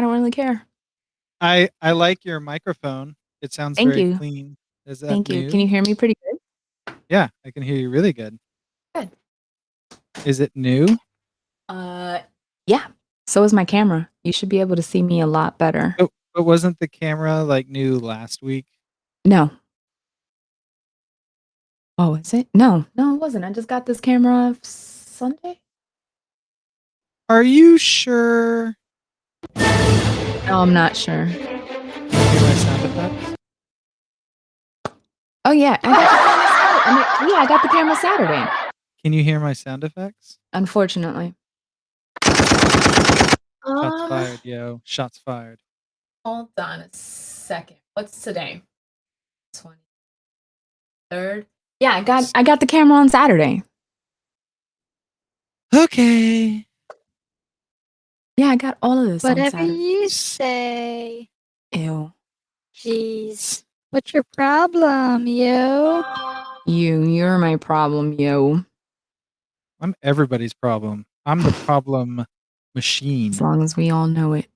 don't really care. I like your microphone. It sounds Thank very you. clean. Is that Thank you. new? Can you hear me pretty good? Yeah, I can hear you really good. Good. Is it new? Yeah. So is my camera. You should be able to see me a lot better. But wasn't the camera like new last week? No. Oh, is it? No, it wasn't. I just got this camera Sunday. Are you sure? No, I'm not sure. Can you hear my sound effects? Oh yeah, I got the camera Saturday. Can you hear my sound effects? Unfortunately. Shots fired, yo. Shots fired. Hold on a second. What's today? 23rd. Yeah, I got the camera on Saturday. Okay. Yeah, I got all of this on Whatever Saturday. you say. Ew. Jeez. What's your problem, yo? You're my problem, yo. I'm everybody's problem. I'm the problem machine. As long as we all know it.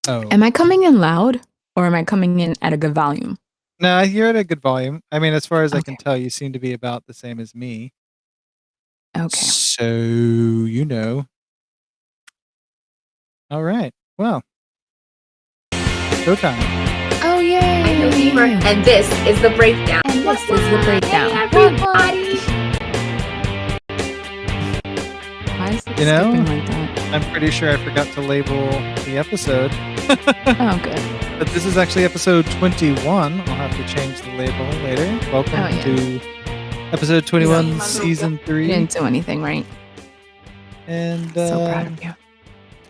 Oh. Am I coming in loud or am I coming in at a good volume? No, you're at a good volume. I mean, as far as I Okay. can tell, you seem to be about the same as me. Okay. So, you know. All right. Well. Showtime. Oh, yay. I'm Gamer, and this is the Breakdown. And this is the Breakdown. Hey, everybody. Why is it You know? skipping like that? I'm pretty sure I forgot to label the episode. Oh, good. But this is actually episode 21. I'll have to change the label later. Welcome to episode 21, season 3. You didn't do anything, right? And So proud of you.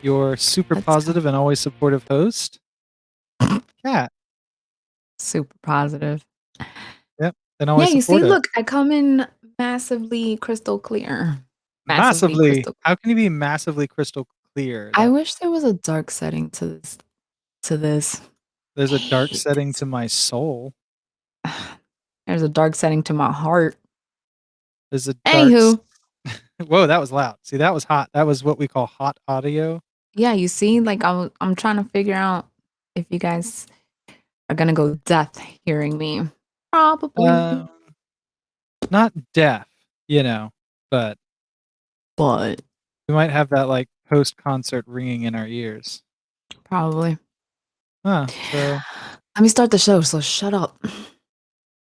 your super positive and always supportive host, Kat. Super positive. Yep. And always Yeah, you supportive. see, look, I come in massively crystal clear. Massively. How can you be massively crystal clear? I wish there was a dark setting to this. There's a dark setting to my soul. There's a dark setting to my heart. There's a dark Anywho. Whoa, that was loud. See, that was hot. That was what we call hot audio. Yeah, you see, like I'm trying to figure out if you guys are gonna go deaf hearing me. Probably. Not deaf, you know, but we might have that like post-concert ringing in our ears. Probably. Huh. So let me start the show, so shut up.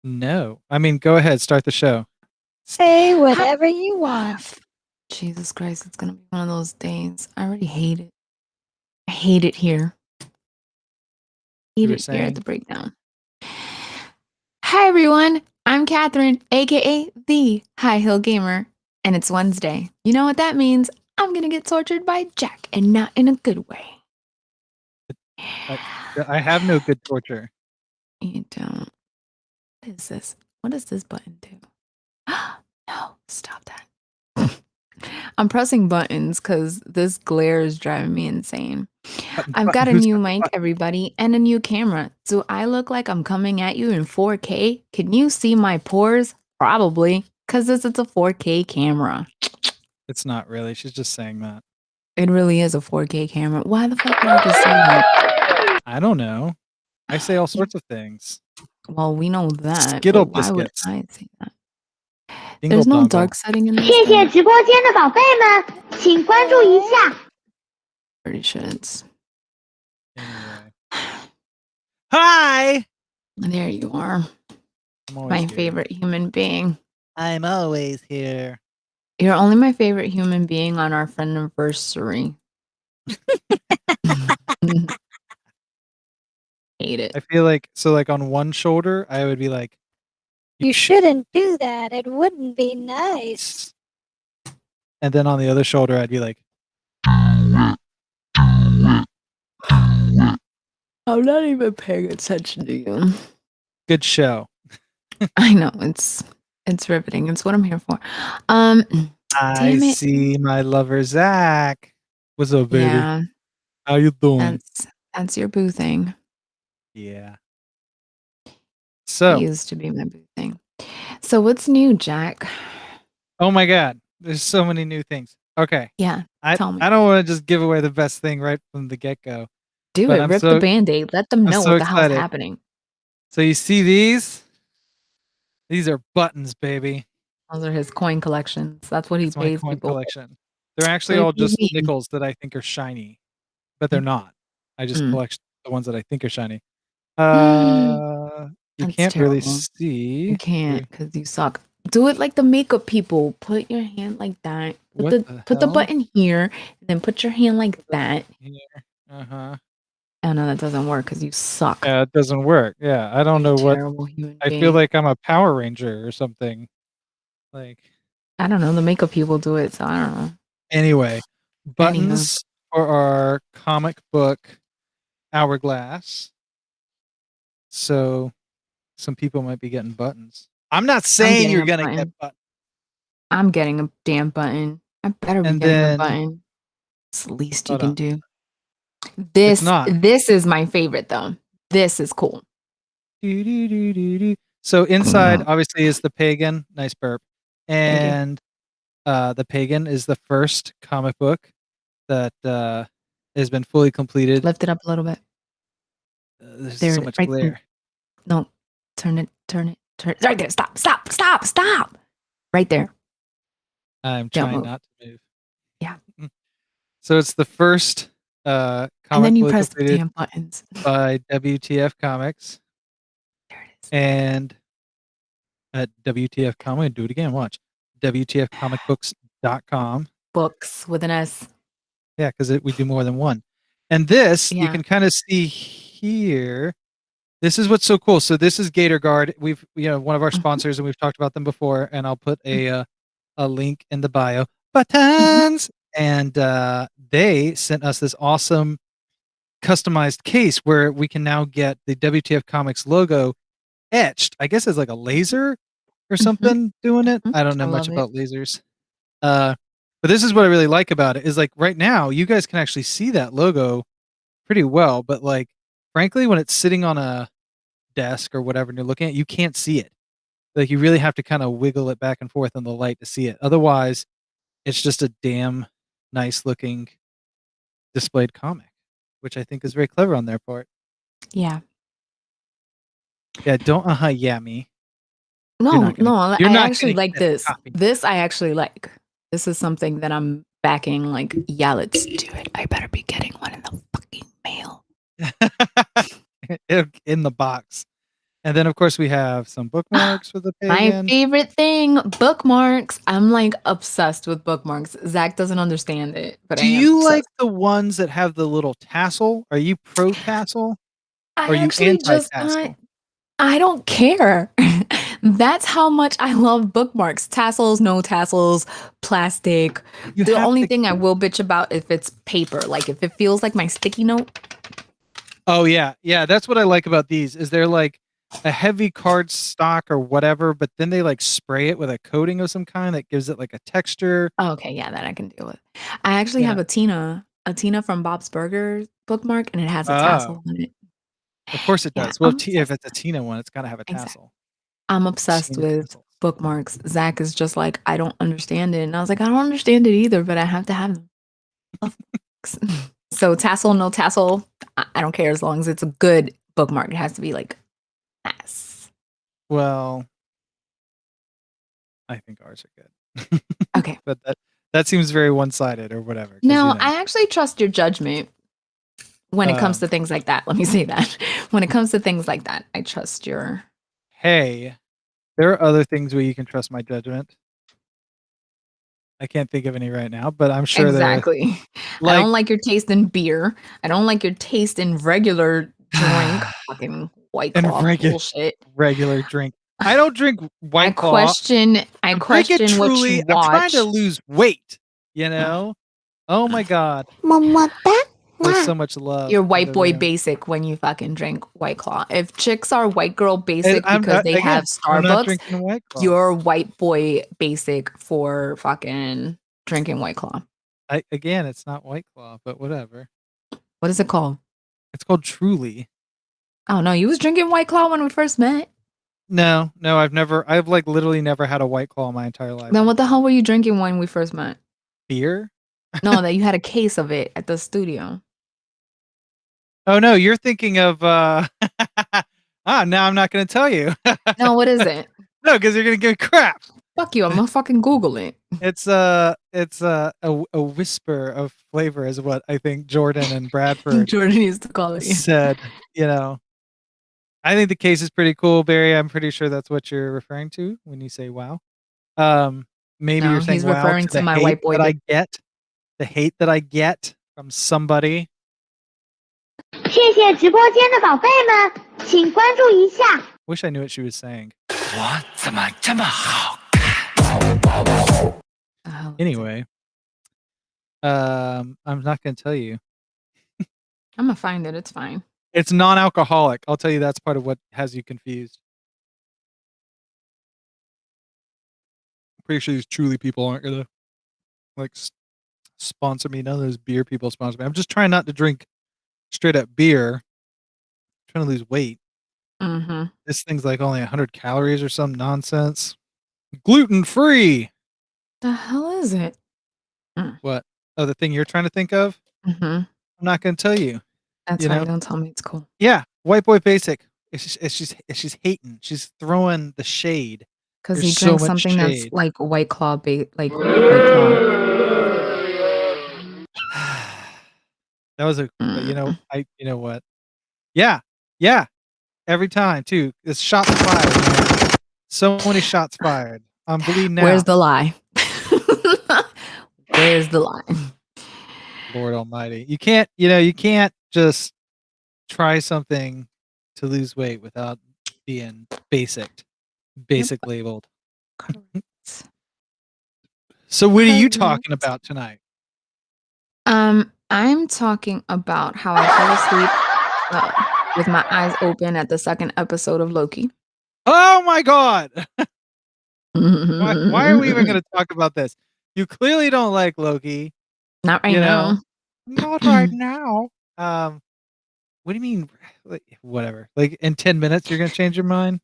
No. I mean, go ahead, start the show. Say whatever you want. Jesus Christ, it's gonna be one of those days. I already hate it. I hate it here. Hate it here at the Breakdown. Hi everyone, I'm Catherine, aka the High Hill Gamer, and it's Wednesday. You know what that means? I'm gonna get tortured by Jack, and not in a good way. I have no good torture. You don't. What is this? What does this button do? No, stop that. I'm pressing buttons because this glare is driving me insane. I've got a new mic, everybody, and a new camera. Do I look like I'm coming at you in 4K? Can you see my pores? Probably, because this is a 4K camera. It's not really. She's just saying that. It really is a 4K camera. Why the fuck would I just say that? I don't know. I say all sorts of things. Well, we know that. Skittle why would biscuits. I say that? Dingle There's no dongle. dark setting in this. 谢谢直播间的宝贝们，请关注一下。 Pretty sure it's. Anyway. Hi! There you are. My here. favorite human being. I'm always here. You're only my favorite human being on our friendiversary. Hate it. I feel like, so like on one shoulder, I would be like, You shouldn't do that. It wouldn't be nice. and then on the other shoulder, I'd be like, I'm not even paying attention to you. good show. I know, it's riveting. It's what I'm here for. I see my lover, Zach. What's up, baby? Yeah. How you doing? That's your boo thing. Yeah. So. It used to be my boo thing. So what's new, Jack? Oh my God. There's so many new things. Okay. Yeah. Tell me. I don't want to just give away the best thing right from the get-go. Do but it. I'm Rip the so Band-Aid. Let them I'm know so what the hell's excited. happening. So you see these? These are buttons, baby. Those are his coin collections. That's what he It's my pays coin people. collection. They're actually What all do you just mean? nickels that I think are shiny, but they're not. I just Mm. collect the ones that I think are shiny. You That's can't really terrible. see. You can't because you suck. Do it like the makeup people. Put your hand like that. What the Put the hell? button here, and then put your hand like that. Here. Uh-huh. Oh no, that doesn't work because you suck. Yeah, it doesn't work. Yeah, I don't You're know a what. terrible human I being. feel like I'm a Power Ranger or something. Like, I don't know. The makeup people do it, so I don't know. anyway, Anywho. buttons for our comic book hourglass. So some people might be getting buttons. I'm not saying you're gonna get buttons. I'm getting a damn button. I better be And getting then- a button. It's the least you Hold can on. do. It's not. This is my favorite though. This is cool. So inside, obviously, is the Pagan. Nice burp. Thank you. And the Pagan is the first comic book that has been fully completed. Lift it up a little bit. There's There, so much right- glare. No, turn it. Right there. Stop. Right there. I'm Don't trying move. not to move. Yeah. So it's the first comic And then you fully press the completed damn buttons. by WTF Comics. There it is. And at WTF Comic, do it again, watch. WTFcomicbooks.com. Books with an S. Yeah, because we do more than one. And this, you Yeah. can kind of see here. This is what's so cool. So this is Gator Guard. We've, one of our Mhm. sponsors, and we've talked about them before. And I'll put a link in the bio. Buttons. And they sent us this awesome customized case where we can now get the WTF Comics logo etched. I guess it's like a laser or something doing it. I don't know I much love it. about lasers. But this is what I really like about it is like right now you guys can actually see that logo pretty well, but like frankly when it's sitting on a desk or whatever and you're looking at it, you can't see it. Like you really have to kind of wiggle it back and forth in the light to see it. Otherwise, it's just a damn nice looking displayed comic, which I think is very clever on their part. Yeah. Yeah, don't yeah me. No, not gonna- no. I you're not actually gonna like get this. copy. This I actually like. This is something that I'm backing. Like, yeah, let's do it. I better be getting one in the fucking mail. In the box. And then of course we have some bookmarks for the My Pagan. favorite thing, bookmarks. I'm like obsessed with bookmarks. Zach doesn't understand it, but Do I am you obsessed. like the ones that have the little tassel? Are you pro tassel? I Or you actually just anti-tassel? I don't care. That's how much I love bookmarks. Tassels, no tassels, plastic. You The have only to- thing I will bitch about if it's paper, like if it feels like my sticky note. Oh yeah, that's what I like about these. Is they're like a heavy card stock or whatever, but then they like spray it with a coating of some kind that gives it like a texture. Oh, okay, yeah, that I can deal with. I actually Yeah. have a Tina from Bob's Burgers bookmark, and it has a tassel on it. Of course it Yeah, does. Well, I'm if it's a Tina one, it's gotta have a Exactly. tassel. I'm obsessed Tina with tassels. bookmarks. Zach is just like, I don't understand it. And I was like, I don't understand it either, but I have to have them. Of course. So tassel, no tassel, I don't care as long as it's a good bookmark. It has to be like nice. Well, I think ours are good. Okay. But that seems very one-sided or whatever. 'cause, No, you know. I actually trust your judgment when it comes to things like that. Let me say that. When it comes to things like that, I trust your. Hey, there are other things where you can trust my judgment. I can't think of any right now, but I'm sure Exactly. I Like- don't like your taste in beer. I don't like your taste in regular drink. Fucking White And Claw regular- bullshit. regular drink. I don't drink White I Claw. question. I I'm question drinking what Truly. you I'm trying watch. to lose weight. You know? Oh my god, Mamata. there's so much love. You're in white the boy room. basic when you fucking drink White Claw. If chicks are white girl basic I'm because not- they again, have I'm not Starbucks, drinking White Claw. you're white boy basic for fucking drinking White Claw. Again, it's not White Claw, but whatever. What is it called? It's called Truly. Oh no, you was drinking White Claw when we first met. No, I've like literally never had a White Claw in my entire life. Then what the hell were you drinking when we first met? Beer? No, that you had a case of it at the studio. Oh no, you're thinking of now I'm not gonna tell you. No, what is it? No, because you're gonna give me crap. Fuck you! I'm gonna fucking Google it. It's a whisper of flavor is what I think Jordan and Bradford Jordan used to call it. said. I think the case is pretty cool, Barry. I'm pretty sure that's what you're referring to when you say wow. Maybe No, you're saying he's wow referring to to the my hate white boy that I get, the hate that I get from somebody. 谢谢直播间的宝贝们，请关注一下。 Wish I knew what she was saying. 我怎么这么好？ Anyway, I'm not gonna tell you. I'm gonna find it. It's fine. It's non-alcoholic. I'll tell you that's part of what has you confused. Pretty sure these Truly people aren't gonna like sponsor me. None of those beer people sponsor me. I'm just trying not to drink straight up beer. I'm trying to lose weight. Mm-hmm. This thing's like only 100 calories or some nonsense. Gluten free. The hell is it? What? Oh, the thing you're trying to think of? Mm-hmm. I'm not gonna tell you. That's You right. know? Don't tell me it's cool. Yeah, white boy basic. She's hating. She's throwing the shade. Because There's he so drinks much something that's shade. like White Claw, like White Claw. That was you know what? Yeah. Every time too. It's shots fired, man. So many shots fired. I'm bleeding out. Where's the lie? Where's the lie? Lord Almighty. You can't just try something to lose weight without being basic labeled. So what are you talking about tonight? I'm talking about how I fell asleep with my eyes open at the second episode of Loki. Oh my God. Why are we even going to talk about this? You clearly don't like Loki. Not right now. Not right now. What do you mean? Whatever. Like in 10 minutes, you're going to change your mind?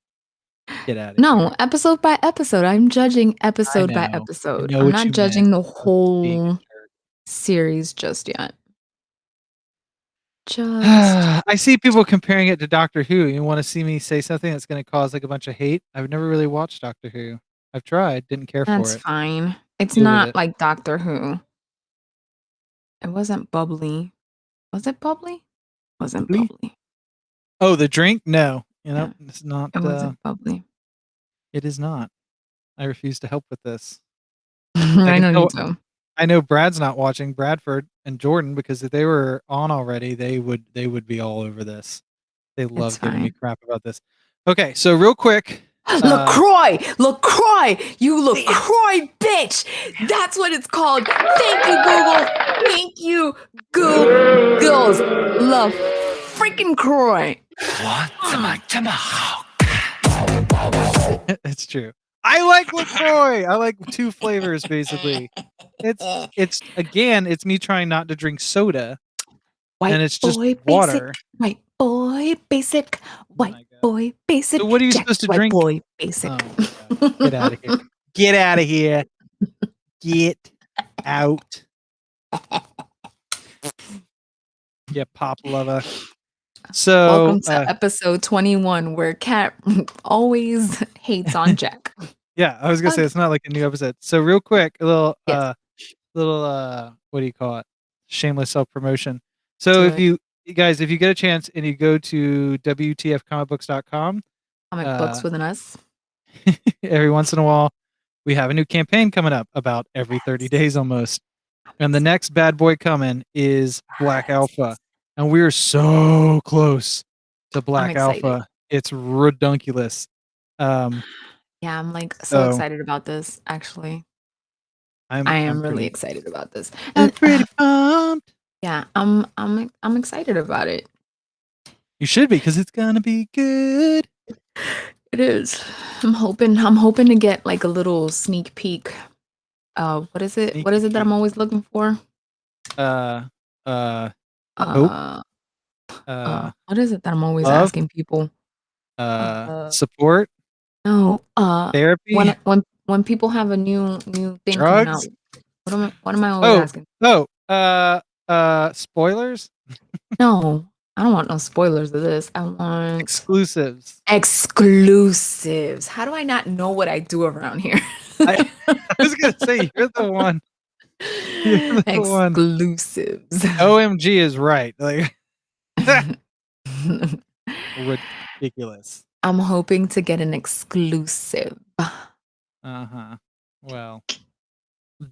Get out of here. No, episode by episode. I'm judging episode by episode. I'm not judging the whole series just yet. I see people comparing it to Doctor Who. You want to see me say something that's going to cause like a bunch of hate? I've never really watched Doctor Who. I've tried, didn't care for it. That's fine. It's Deal with not it. like Doctor Who. It wasn't bubbly. Was it bubbly? Wasn't Bubbly? bubbly. Oh, the drink? No. Yeah. It's not. It wasn't bubbly. It is not. I refuse to help with this. I know you do. I know Brad's not watching, Bradford and Jordan, because if they were on already, they would be all over this. They love giving me crap about this. Okay, so real quick. LaCroix! You LaCroix bitch! That's what it's called. Thank you, Google. Thank you, Googles. Love freaking Croix. 我怎么这么好？ It's true. I like LaCroix. I like two flavors basically. It's again, it's me trying not to drink soda. White and it's just boy water. basic. White boy basic. White boy basic. So what are you Jack's supposed to white drink? Boy basic. Oh, get out of here. Get out of here. Get out. Yeah, pop lover. So Welcome to episode 21, where Kat always hates on Jack. Yeah, I was gonna say it's not like a new episode. So real quick, a little Yes. what do you call it? Shameless self-promotion. So if you guys, if you get a chance and you go to WTFcomicbooks.com, Comic books with an S. every once in a while, we have a new campaign coming up about every 30 days almost. And the next bad boy coming is Black Alpha. And we're so close to Black Alpha. It's redunculous. Yeah, I'm like so excited about this, actually. I am really excited about this. I'm pretty pumped. Yeah, I'm excited about it. You should be, because it's gonna be good. It is. I'm hoping to get like a little sneak peek. What is it? What is it that I'm always looking for? What is it that I'm always asking people? Support? No. Therapy? When people have a new thing coming out. Drugs? What am I always asking? Spoilers? No, I don't want no spoilers of this. I want Exclusives. exclusives. How do I not know what I do around here? I was gonna say you're the one. You're the one. Exclusives. OMG is right. Like ridiculous. I'm hoping to get an exclusive. Uh-huh. Well,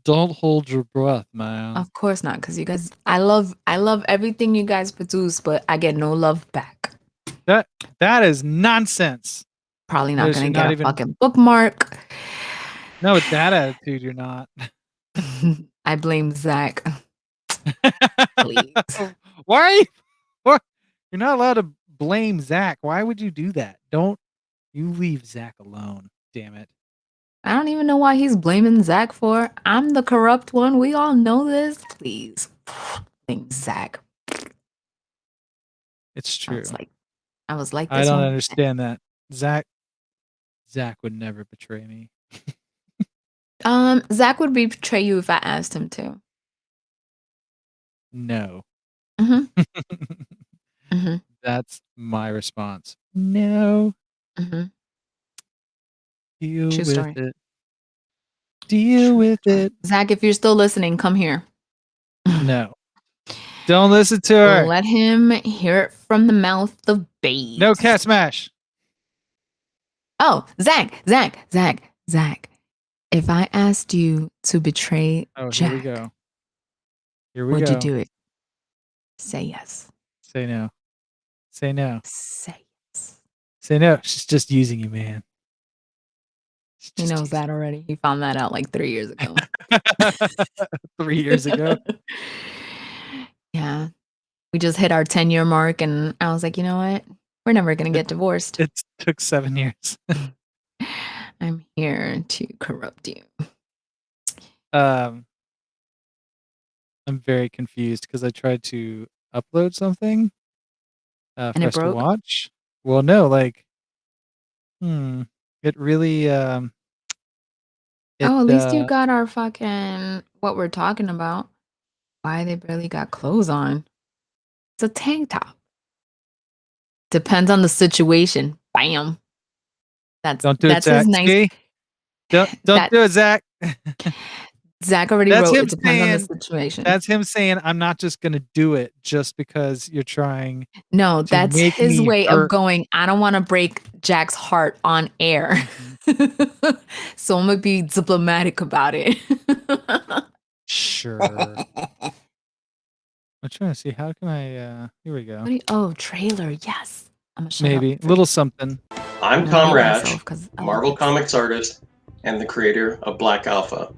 don't hold your breath, man. Of course not, because you guys, I love everything you guys produce, but I get no love back. That is nonsense. Probably not Liz, gonna you're get not a even- fucking bookmark. No, with that attitude, you're not. I blame Zach. Please. Why are you? What? You're not allowed to blame Zach. Why would you do that? Don't you leave Zach alone. Damn it. I don't even know why he's blaming Zach for. I'm the corrupt one. We all know this. Please blame Zach. It's I true. was like I this don't one. understand that. Zach would never betray me. Zach would betray you if I asked him to. No. Mm-hmm. Mm-hmm. That's my response. No. Mm-hmm. Deal True with story. it. Deal with it. Zach, if you're still listening, come here. No. Don't listen to her. Let him hear it from the mouth of babes. No cat smash. Oh, Zach. If I asked you to betray Jack, Here we go. Here we would go. you do it? Say yes. Say no. Say no. Say yes. Say no. She's just using you, man. He knows that already. He found that out like 3 years ago. 3 years ago. Yeah. We just hit our 10-year mark, and I was like, you know what? We're never going to get divorced. It took 7 years. I'm here to corrupt you. I'm very confused because I tried to upload something And for it us to broke? watch. Well, no, like, it really, Oh, at least you got our fucking, what we're talking about. Why they barely got clothes on. It's a tank top. Depends on the situation. Bam. don't do it, That's Zach. his nice. See? Don't do it, Zach. Zach already That's wrote him it depends on the saying- situation. That's him saying, I'm not just going to do it just because you're trying. No, to that's make his me way hurt. of going, I don't want to break Jack's heart on air. So I'm going to be diplomatic about it. Sure. I'm trying to see, how can I, here we go. Oh, trailer. Yes. I'm going to shut Maybe. up. A little something. I'm No, Tom I hate Ratch, myself 'cause I love Marvel this. Comics artist and the creator of Black Alpha.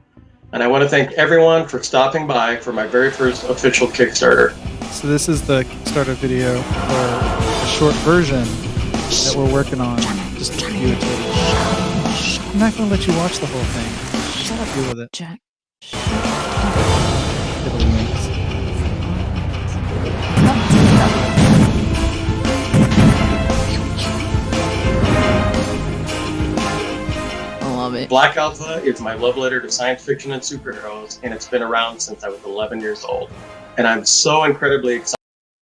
And I want to thank everyone for stopping by for my very first official Kickstarter. So this is the Kickstarter video for a short version that we're working on. Just to view it. I'm not going to let you watch the whole thing. Shut up. Deal with it. Jack. It'll links. I love it. Black Alpha is my love letter to science fiction and superheroes, and it's been around since I was 11 years old. And I'm so incredibly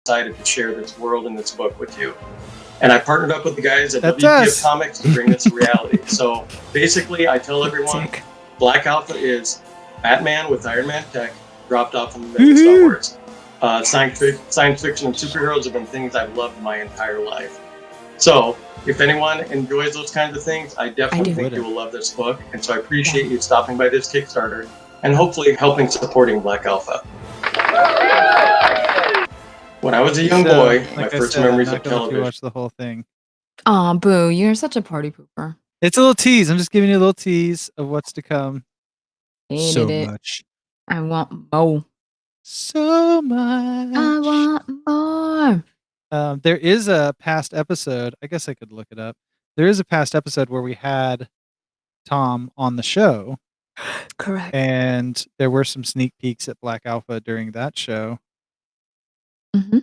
excited to share this world and this book with you. And I partnered up with the guys at That's WPF us. Comics to bring this to reality. So basically, I tell everyone, Sick. Black Alpha is Batman with Iron Man tech dropped off from the Star Woohoo! Wars. Science fiction and superheroes have been things I've loved my entire life. So, if anyone enjoys those kinds of things, I definitely do. think you will love this book. And so I appreciate you stopping by this Kickstarter and hopefully helping supporting Black Alpha. When I was a young boy, my like I first said, I'm memories not of gonna let you television. watch the whole thing. Aw, boo. You're such a party pooper. It's a little tease. I'm just giving you a little tease of what's to come. Hated So it. much. I want more. So much. I want more. There is a past episode. I guess I could look it up. There is a past episode where we had Tom on the show, Correct. and there were some sneak peeks at Black Alpha during that show. Mm-hmm.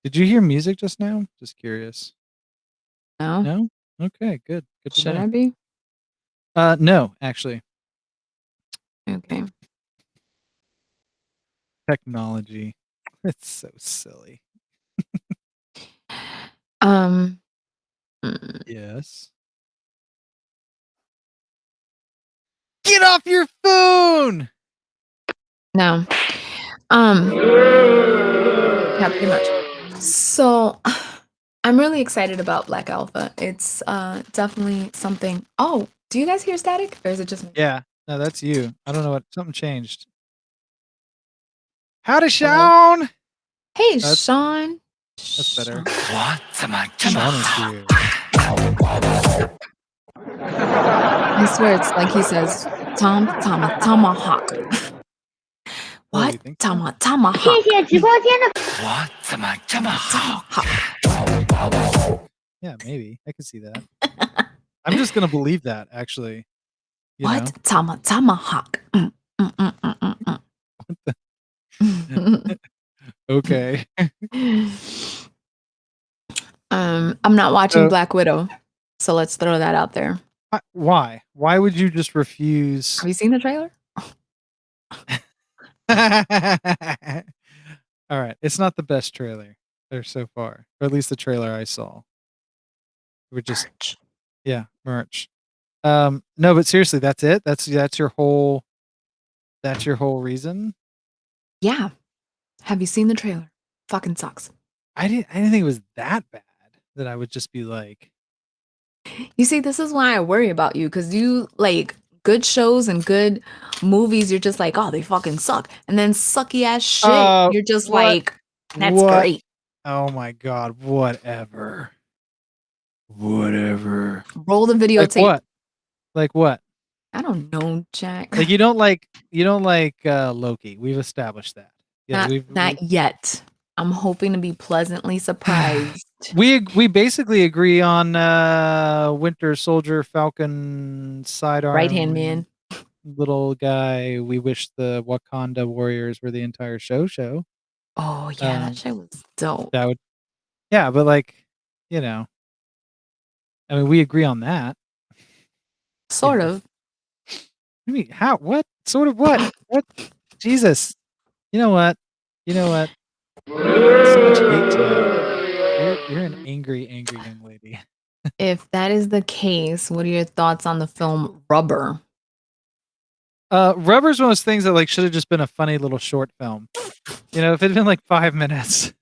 Did you hear music just now? Just curious. No? No? Okay, good. Good to Should know. I be? No, actually. Okay. Technology. It's so silly. Mm, Yes. Get off your phone! no. Yeah, pretty much. So I'm really excited about Black Alpha. It's definitely something. Oh, do you guys hear static? Or is it just me? Yeah. No, that's you. I don't know what something changed. Howdy, Hello? Sean! Hey, That's Sean. better. Sean. 我怎么这么 Sean is 好？ here. I swear it's like he says, tomahawk. Oh, What? you think so? 谢 Tomahawk. 谢直播间的我怎么这么好？ Tomahawk. Yeah, maybe. I could see that. I'm just gonna believe that, actually. You What? know? Tomahawk. Okay. I'm not watching So- Black Widow, so let's throw that out there. Why? Why would you just refuse? Have you seen the trailer? All right. It's not the best trailer there so far, or at least the trailer I saw. We're just Merch. yeah, merch. No, but seriously, that's it. That's your whole reason. Yeah. Have you seen the trailer? Fucking sucks. I didn't think it was that bad that I would just be like, You see, this is why I worry about you, because you like good shows and good movies. You're just like, oh, they fucking suck. And then sucky ass shit. You're just what? like, that's What? great. Oh my god, whatever. Whatever. Roll the Like videotape. what? Like what? I don't know, Jack. Like you don't like Loki. We've established that. Yeah, not yet. I'm hoping to be pleasantly surprised. we basically agree on Winter Soldier, Falcon, sidearm, Right hand man. little guy. We wish the Wakanda warriors were the entire show. Oh yeah, that shit was dope. That would, yeah, but like, you know, I mean, we agree on that. Sort Yeah. of. I mean, how? What? Sort of what? What? Jesus. You know what? So much hate tonight. You're an angry young lady. If that is the case, what are your thoughts on the film Rubber? Rubber's one of those things that like should have just been a funny little short film. You know, if it had been like 5 minutes.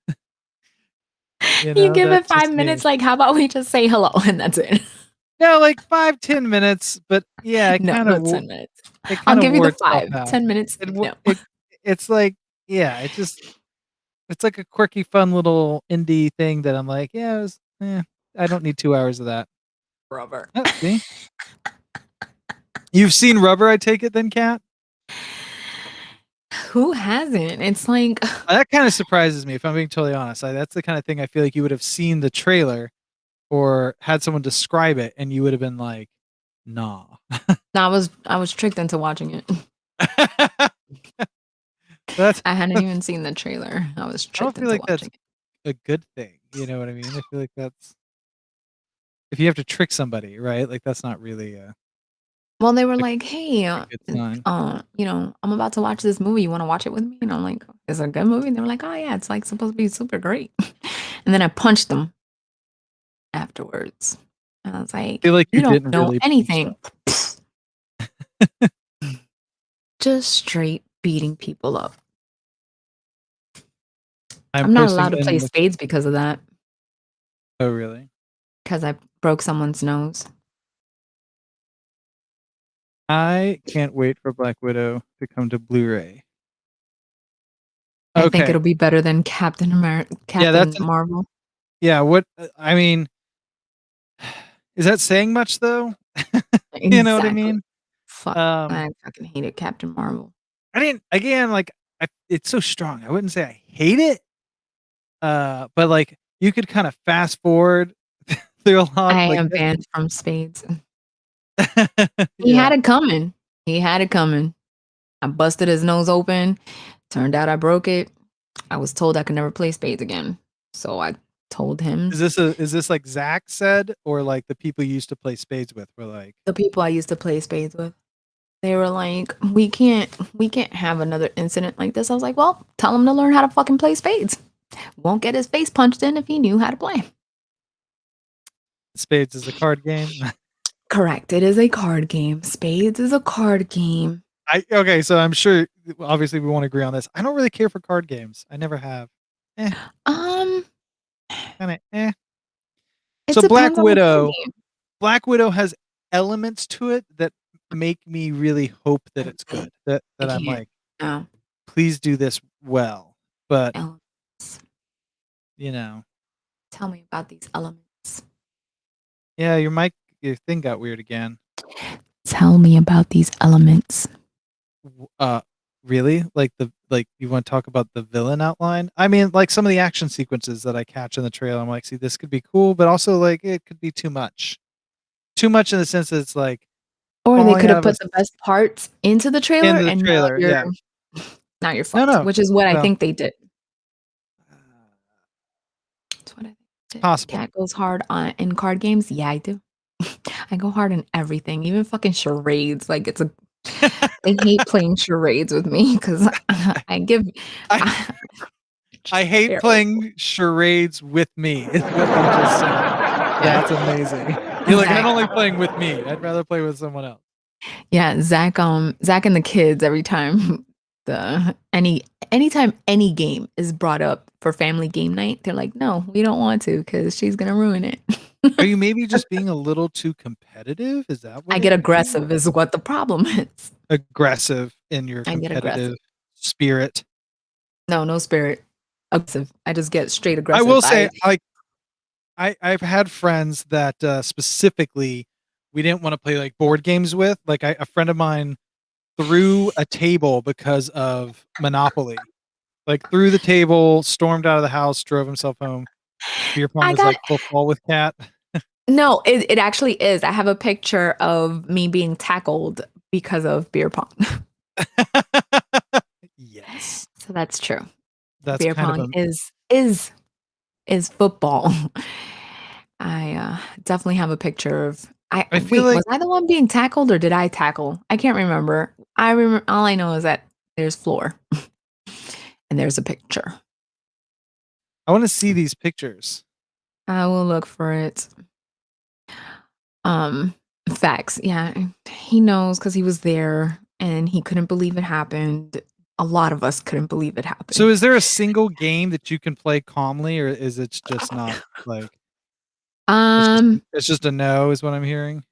You know, give it that's just 5 me. minutes, like, how about we just say hello and that's it? No, like 5-10 minutes, but yeah, it No, kind no, of 10 minutes. it I'll kind give of you the wore itself 5. out. 10 minutes. It, No. it's like, yeah, it's like a quirky, fun little indie thing that I'm like, yeah, I don't need 2 hours of that. Rubber. Oh, see? You've seen Rubber, I take it then, Kat? Who hasn't? It's like That kind of surprises me, if I'm being totally honest. That's the kind of thing I feel like you would have seen the trailer or had someone describe it, and you would have been like, nah. I was tricked into watching it. That's I hadn't even seen the trailer. I was I don't tricked feel into like that's watching it. a good thing. You know what I mean? I feel like that's if you have to trick somebody, right? Like that's not really a Well, they were like, "Hey, good sign. you know, I'm about to watch this movie. You want to watch it with me?" And I'm like, "Is it a good movie?" And they were like, "Oh yeah, it's like supposed to be super great." And then I punched them afterwards. And I was like, I feel like "You you don't didn't know really punch anything." Just straight beating people up. I'm not posting allowed to in play the- spades because of that. Oh really? Because I broke someone's nose. I can't wait for Black Widow to come to Blu-ray. I think Okay. it'll be better than Captain America, Captain that's an- Marvel. Yeah, what I mean is that saying much though? You know what I Exactly. mean? Fuck, Um, I fucking hated Captain Marvel. I didn't again like it's so strong. I wouldn't say I hate it. But like you could kind of fast forward through a lot. I like am that- banned from spades. He Yeah. had it coming. He had it coming. I busted his nose open. Turned out I broke it. I was told I could never play spades again. So I told him Is this like Zach said, or like the people you used to play spades with were like, the people I used to play spades with. They were like, we can't have another incident like this. I was like, well, tell him to learn how to fucking play spades. Won't get his face punched in if he knew how to play. Spades is a card game. Correct. It is a card game. Spades is a card game. Okay, so I'm sure obviously we won't agree on this. I don't really care for card games. I never have. Um, Kinda eh. it So Black depends on the card Widow. game. Black Widow has elements to it that make me really hope that it's good. That I I'm can't. like, No. please do this well. But Elements. you know, Tell me about these elements. yeah, your thing got weird again. Tell me about these elements. Really? Like you want to talk about the villain outline? I mean, like some of the action sequences that I catch in the trailer, I'm like, see, this could be cool, but also like it could be too much. Too much in the sense that it's like Or they falling could out have of put the best parts into the trailer into the and trailer, yeah. now you're No, fucked, no. which is what I Well, think they did. That's what I think they did. possible. Cat goes hard on in card games. Yeah, I do. I go hard in everything, even fucking charades. Like it's a they hate playing charades with me because I give I hate terrible. playing charades with me. Is what you just said. That's amazing. You're like, I'm only playing with me. I'd rather play with someone else. Yeah, Zach and the kids, every time anytime any game is brought up for family game night, they're like, no, we don't want to because she's gonna ruin it. Are you maybe just being a little too competitive? Is that what I get aggressive is what the problem is. aggressive in your I get competitive aggressive. spirit? No spirit. Aggressive. I just get straight I aggressive. will say, like, I've had friends that specifically we didn't want to play like board games with. Like a friend of mine threw a table because of Monopoly. Like threw the table, stormed out of the house, drove himself home. Beer pong was like football with cat. No, it actually is. I have a picture of me being tackled because of beer pong. Yes. So that's true. That's Beer kind pong of is football. I definitely have a picture of I feel like was I the one being tackled or did I tackle? I can't remember. I remember all I know is that there's floor and there's a picture. I want to see these pictures. I will look for it. Facts. Yeah. He knows because he was there and he couldn't believe it happened. A lot of us couldn't believe it happened. So is there a single game that you can play calmly, or is it just not like it's just a no is what I'm hearing?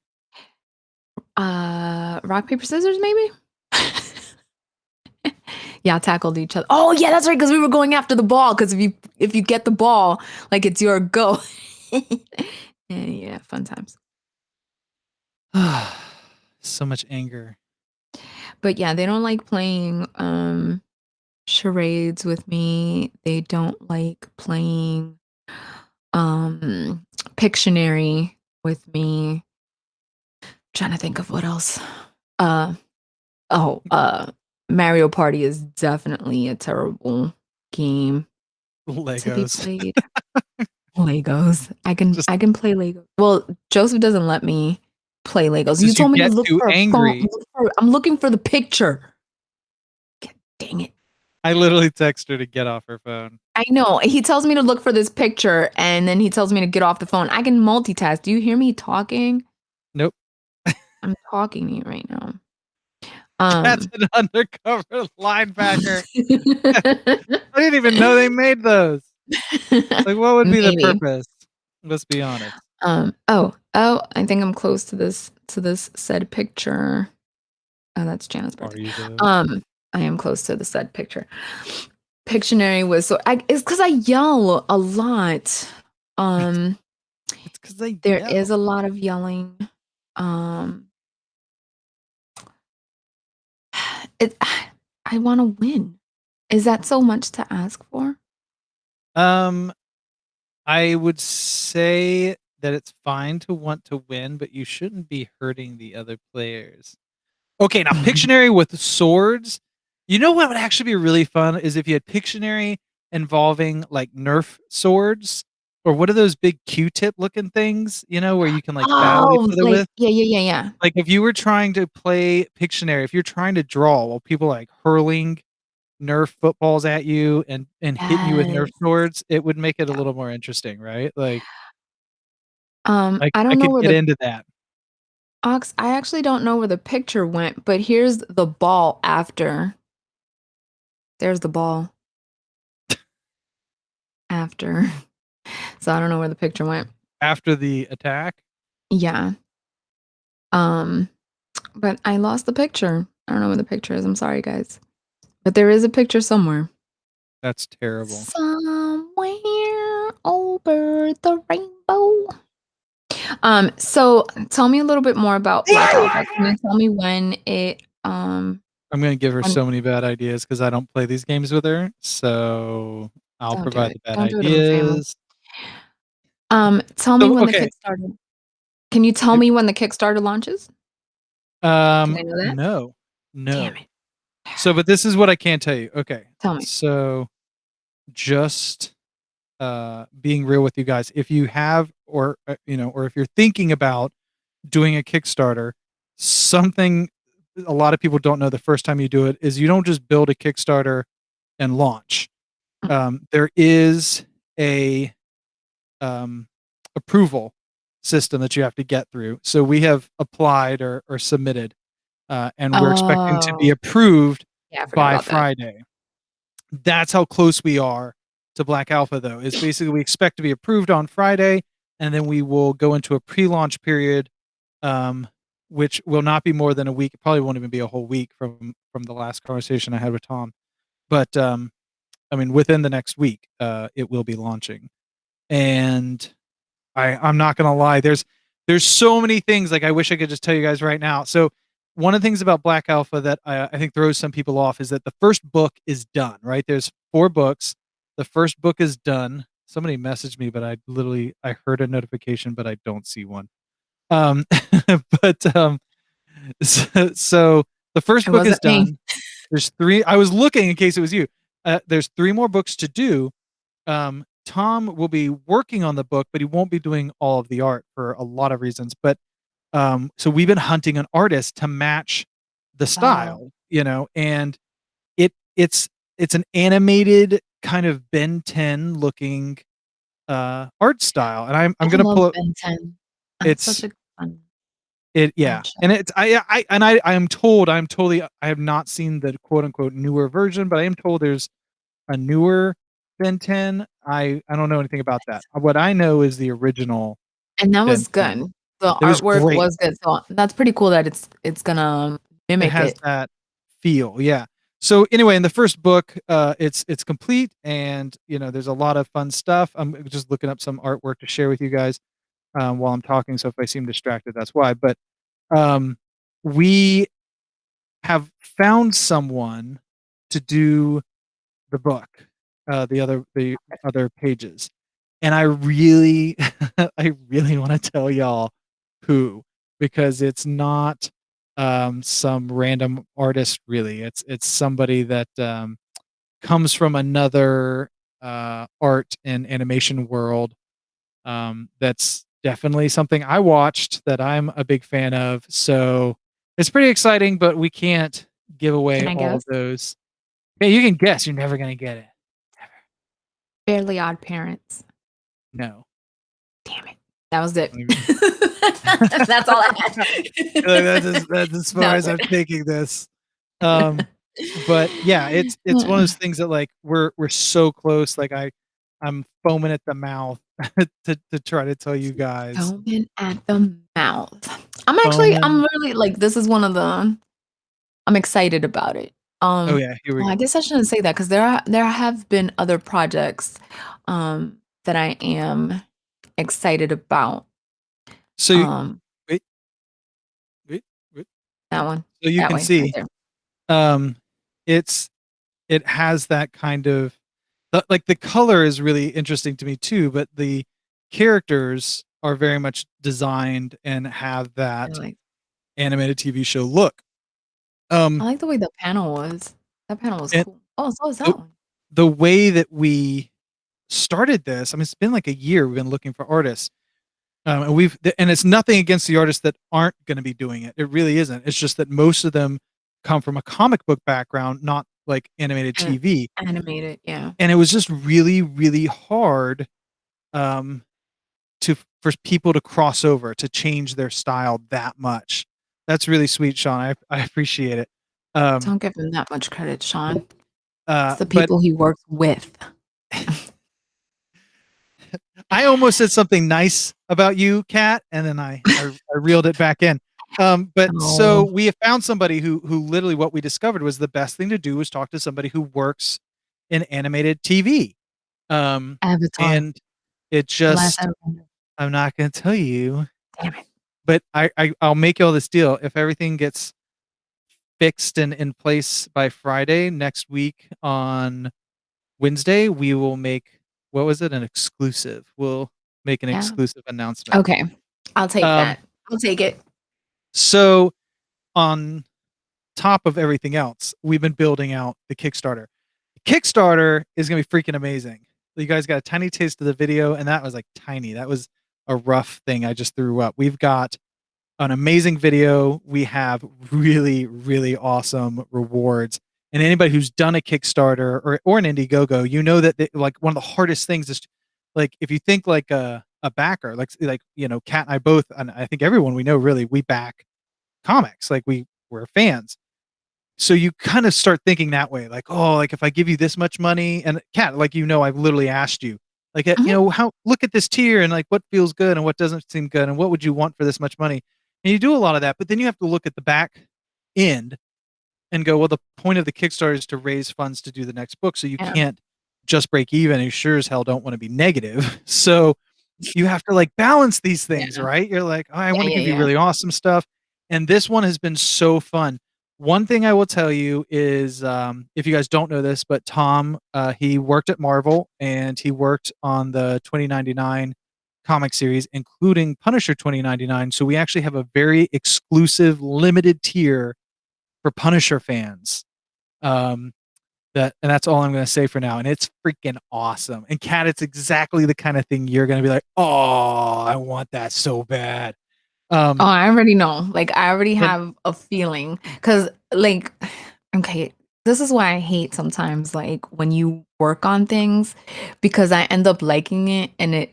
Rock, paper, scissors, maybe? Yeah, tackled each other. Oh yeah, that's right, because we were going after the ball, because if you get the ball, like it's your go. Yeah, fun times. So much anger. But yeah, they don't like playing charades with me. They don't like playing Pictionary with me. Trying to think of what else. Mario Party is definitely a terrible game to be Legos. played. Legos. I can play Legos. Well, Joseph doesn't let me play Legos. You told me to look for a phone. I'm looking for the picture. Dang it. I literally text her to get off her phone. I know. He tells me to look for this picture and then he tells me to get off the phone. I can multitask. Do you hear me talking? Nope. I'm talking to you right now. That's an undercover linebacker. I didn't even know they made those. Like, what would be the purpose? Let's be honest. I think I'm close to this said picture. Oh, that's Jana's birthday. Are you though? I am close to the said picture. Pictionary was it's because I yell a lot. It's because there is a lot of yelling. I want to win. Is that so much to ask for? I would say that it's fine to want to win, but you shouldn't be hurting the other players. Okay, now Pictionary with swords. You know what would actually be really fun is if you had Pictionary involving like Nerf swords or what are those big Q-tip looking things, where you can like battle each other like with? yeah. Like if you were trying to play Pictionary, if you're trying to draw while people like hurling Nerf footballs at you and hitting you with Nerf Yes. swords, it would make it a Yeah. little more interesting, right? Like I I don't know could where get the into that. Ox. I actually don't know where the picture went, but here's the ball after. There's the ball after. So I don't know where the picture went. After the attack? Yeah. But I lost the picture. I don't know where the picture is. I'm sorry, guys. But there is a picture somewhere. That's terrible. Somewhere over the rainbow. So tell me a little bit more about Black Alpha. Can you tell me when it I'm gonna give her when so many bad ideas because I don't play these games with her. So I'll don't do provide it. the bad Don't do it in the family. ideas. Tell me So, when the okay. Kickstarter. Can you tell me when the Kickstarter launches? Can I know that? No. Damn it. So, but this is what I can tell you. Okay. Tell me. So just being real with you guys, if you have or if you're thinking about doing a Kickstarter, something a lot of people don't know the first time you do it is you don't just build a Kickstarter and launch. There is a approval system that you have to get through. So we have applied or submitted, and we're expecting to be Oh. approved Yeah, I forgot by about that. Friday. That's how close we are to Black Alpha, though. Is basically we expect to be approved on Friday, and then we will go into a pre-launch period, which will not be more than a week. It probably won't even be a whole week from the last conversation I had with Tom. But I mean, within the next week, it will be launching. And I'm not gonna lie, there's so many things like I wish I could just tell you guys right now. So one of the things about Black Alpha that I think throws some people off is that the first book is done, right? There's 4 books. The first book is done. Somebody messaged me, but I heard a notification, but I don't see one. Um, but so the first It book is wasn't me. done. There's 3. I was looking in case it was you. There's 3 more books to do. Tom will be working on the book, but he won't be doing all of the art for a lot of reasons. But so we've been hunting an artist to match the style, and it's an animated kind of Ben 10 looking art style, and I'm I gonna love pull it. Ben 10. That's It's such a fun yeah, matchup. and I am told I have not seen the quote unquote newer version, but I am told there's a newer Ben 10. I don't know anything about that. What I know is the original And that Ben was 10. good. The It was artwork great. was good. So that's pretty cool that it's gonna It mimic has it. that feel, yeah. So anyway, in the first book, it's complete, and there's a lot of fun stuff. I'm just looking up some artwork to share with you guys while I'm talking. So if I seem distracted, that's why. But we have found someone to do the book, the other pages, and I really, I really want to tell y'all who, because it's not some random artist. Really, it's somebody that comes from another art and animation world. That's definitely something I watched that I'm a big fan of. So it's pretty exciting, but we can't give away Can I all of guess? those. Yeah, you can guess. You're never gonna get it. Never. Fairly Odd Parents. No. Damn it. That was it. Like, That's all I had. that's as far That as was I'm it. taking this. But yeah, it's one of those things that like we're so close. Like I'm foaming at the mouth to try to tell you guys. Foaming at the mouth. I'm Foaming. really like this is one of the I'm excited about it. Oh yeah, here we Well, I go. guess I shouldn't say that because there have been other projects that I am excited about. So wait, wait, wait. That one. So you That can way, see, right there. it has that kind of like the color is really interesting to me too, but the characters are very much designed and have I that like animated TV show look. I like the way the panel was. That panel was And cool. Oh, so is the, that one. the way that we started this, I mean, it's been like a year. We've been looking for artists, and it's nothing against the artists that aren't going to be doing it. It really isn't. It's just that most of them come from a comic book background, not like animated TV. Animated, yeah. And it was just really, really hard for people to cross over, to change their style that much. That's really sweet, Sean. I appreciate it. Don't give him that much credit, Sean. It's the But people he works with. I almost said something nice about you, Kat, and then I reeled it back in. But so we have found somebody who literally, what we discovered was the best thing to do was talk to somebody who works in animated TV. Avatar. And it just, Avatar. I'm not going to tell you. Damn it. But I'll make y'all this deal. If everything gets fixed and in place by Friday next week, on Wednesday, we will make, what was it? An exclusive. We'll make an exclusive announcement. Okay. I'll take that. I'll take it. So on top of everything else, we've been building out the Kickstarter. Kickstarter is going to be freaking amazing. You guys got a tiny taste of the video, and that was like tiny. That was a rough thing I just threw up. We've got an amazing video. We have really, really awesome rewards. And anybody who's done a Kickstarter or an Indiegogo, you know that like one of the hardest things is, like, if you think like a backer, like you know, Kat and I both, and I think everyone we know, really, we back comics. Like we're fans. So you kind of start thinking that way, like, oh, like if I give you this much money, and Kat, like, you know, I've literally asked you, like, you know, how, look at this tier and like what feels good and what doesn't seem good and what would you want for this much money, and you do a lot of that, but then you have to look at the back end and go, well, the point of the Kickstarter is to raise funds to do the next book, so you can't just break even. You sure as hell don't want to be negative, so you have to like balance these things, right? You're like, oh, I want to give you really awesome stuff, and this one has been so fun. One thing I will tell you is, if you guys don't know this, but Tom, he worked at Marvel, and he worked on the 2099 comic series, including Punisher 2099. So we actually have a very exclusive, limited tier for Punisher fans. And that's all I'm going to say for now. And it's freaking awesome. And Kat, it's exactly the kind of thing you're going to be like, oh, I want that so bad. I already know. Like, I already have a feeling, because like, okay, this is why I hate sometimes, like, when you work on things, because I end up liking it, and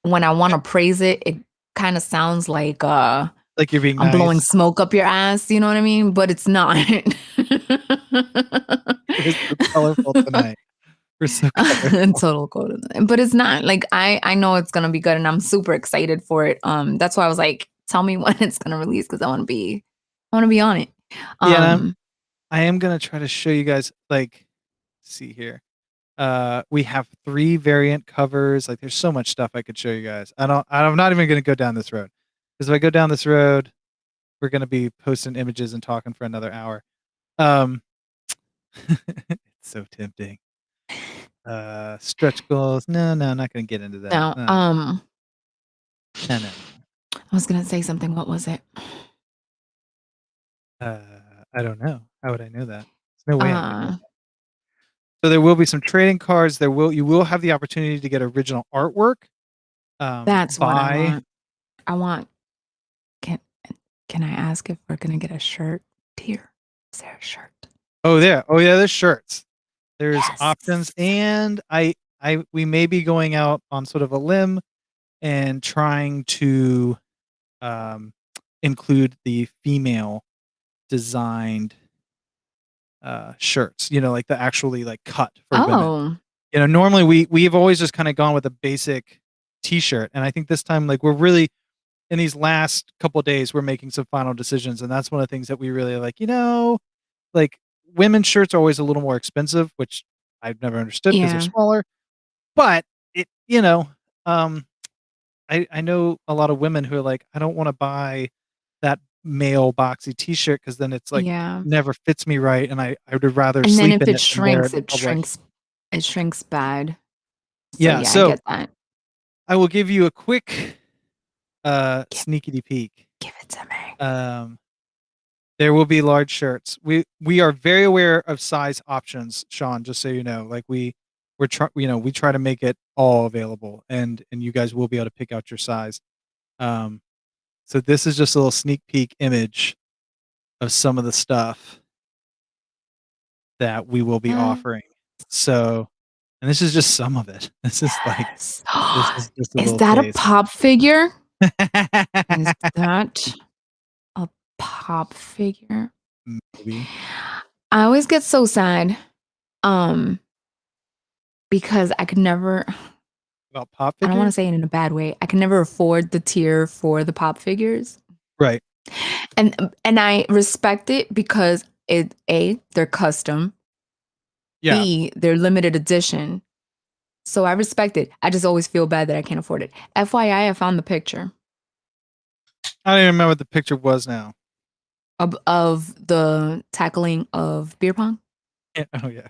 when I want to praise it, it kind of sounds like you're being I'm blowing nice. smoke up your ass, you know what I mean? But it's not. It's so colorful tonight. We're so colorful. Total code. But it's not. Like, I know it's gonna be good, and I'm super excited for it. That's why I was like, tell me when it's gonna release, because I want to be on it. Yeah, I am gonna try to show you guys, like, see here. We have 3 variant covers. Like, there's so much stuff I could show you guys. I'm not even gonna go down this road, because if I go down this road, we're gonna be posting images and talking for another hour. It's so tempting. Stretch goals. No, I'm not gonna get into that. No. No. I was gonna say something. What was it? I don't know. How would I know that? There's no way I can know that. So there will be some trading cards. You will have the opportunity to get original artwork. That's what I want. Can I ask if we're gonna get a shirt tier? Is there a shirt? Oh yeah, there's shirts. There's options, and we may be going out on sort of a limb and trying to include the female designed shirts, you know, like the actually like cut for women. You know, normally we've always just kind of gone with a basic t-shirt, and I think this time, like, we're really, in these last couple of days, we're making some final decisions, and that's one of the things that we really like. You know, like, women's shirts are always a little more expensive, which I've never understood because they're smaller, but it, you know, I know a lot of women who are like, I don't want to buy that male boxy t-shirt because then it's like never fits me right, and I would rather and sleep then if in it shrinks, it shrinks bad. So I get that. I will give you a quick sneaky peek. Give it to me. There will be large shirts. We are very aware of size options, Sean, just so you know. Like, we're we try to make it all available, and you guys will be able to pick out your size. So this is just a little sneak peek image of some of the stuff that we will be offering. So, and this is just some of it. This is like Yes. this is just a Is little that a taste. pop figure? Is that a pop figure? Maybe. I always get so sad because I could never, About pop I don't want to figures? say it in a bad way. I can never afford the tier for the pop figures. Right. And I respect it because they're custom. Yeah. B, they're limited edition. So I respect it. I just always feel bad that I can't afford it. FYI, I found the picture I don't even remember what the picture was now. of the tackling of beer pong. Yeah, oh yeah.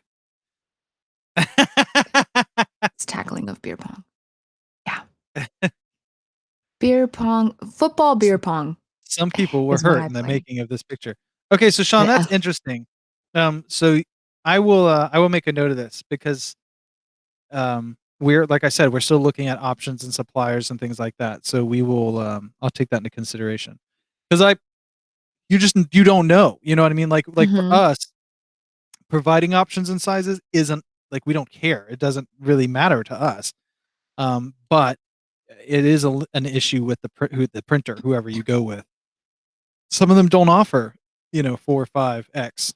It's tackling of beer pong. Yeah. Beer pong, football beer pong. Some people were is what hurt I in the play. making of this picture. Okay, so Sean, that's interesting. So I will make a note of this because we're, like I said, we're still looking at options and suppliers and things like that. So we will I'll take that into consideration. Because you don't know. You know what I mean? Like for Mhm. us, providing options and sizes isn't like, we don't care. It doesn't really matter to us. But it is an issue with the printer, whoever you go with. Some of them don't offer, 4 or 5X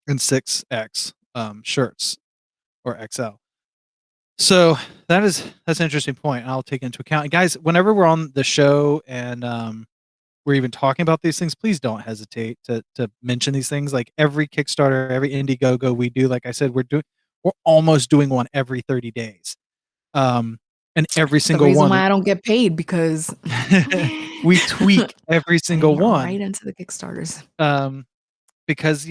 and 6X shirts or XL. So that's an interesting point, and I'll take into account. And guys, whenever we're on the show and we're even talking about these things, please don't hesitate to mention these things. Like every Kickstarter, every Indiegogo we do, like I said, we're almost doing one every 30 days. And every single the reason one why I don't get paid because we tweak every single one. right into the Kickstarters. Because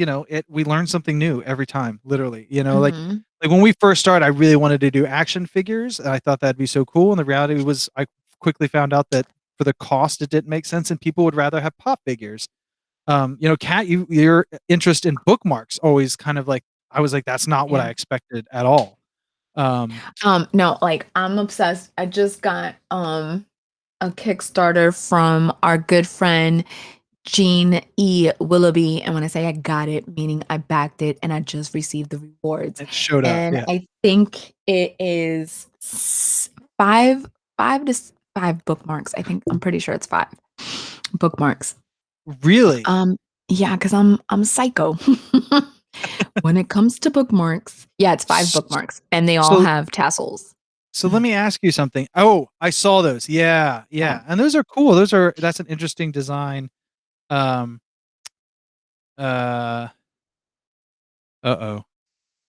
we learn something new every time, literally. Mhm. Like when we first started, I really wanted to do action figures, and I thought that'd be so cool. And the reality was, I quickly found out that for the cost, it didn't make sense, and people would rather have pop figures. Kat, your interest in bookmarks always kind of like, I was like, that's not what I expected at all. No, like I'm obsessed. I just got a Kickstarter from our good friend Jean E. Willoughby, and when I say I got it, meaning I backed it and I just received the rewards. It showed up, And yeah. I think it is five bookmarks. I'm pretty sure it's 5 bookmarks. Really? Yeah, because I'm psycho. When it comes to bookmarks, yeah, it's 5 bookmarks, and they all have tassels. So let me ask you something. Oh, I saw those. Yeah. And those are cool. That's an interesting design. Uh-oh.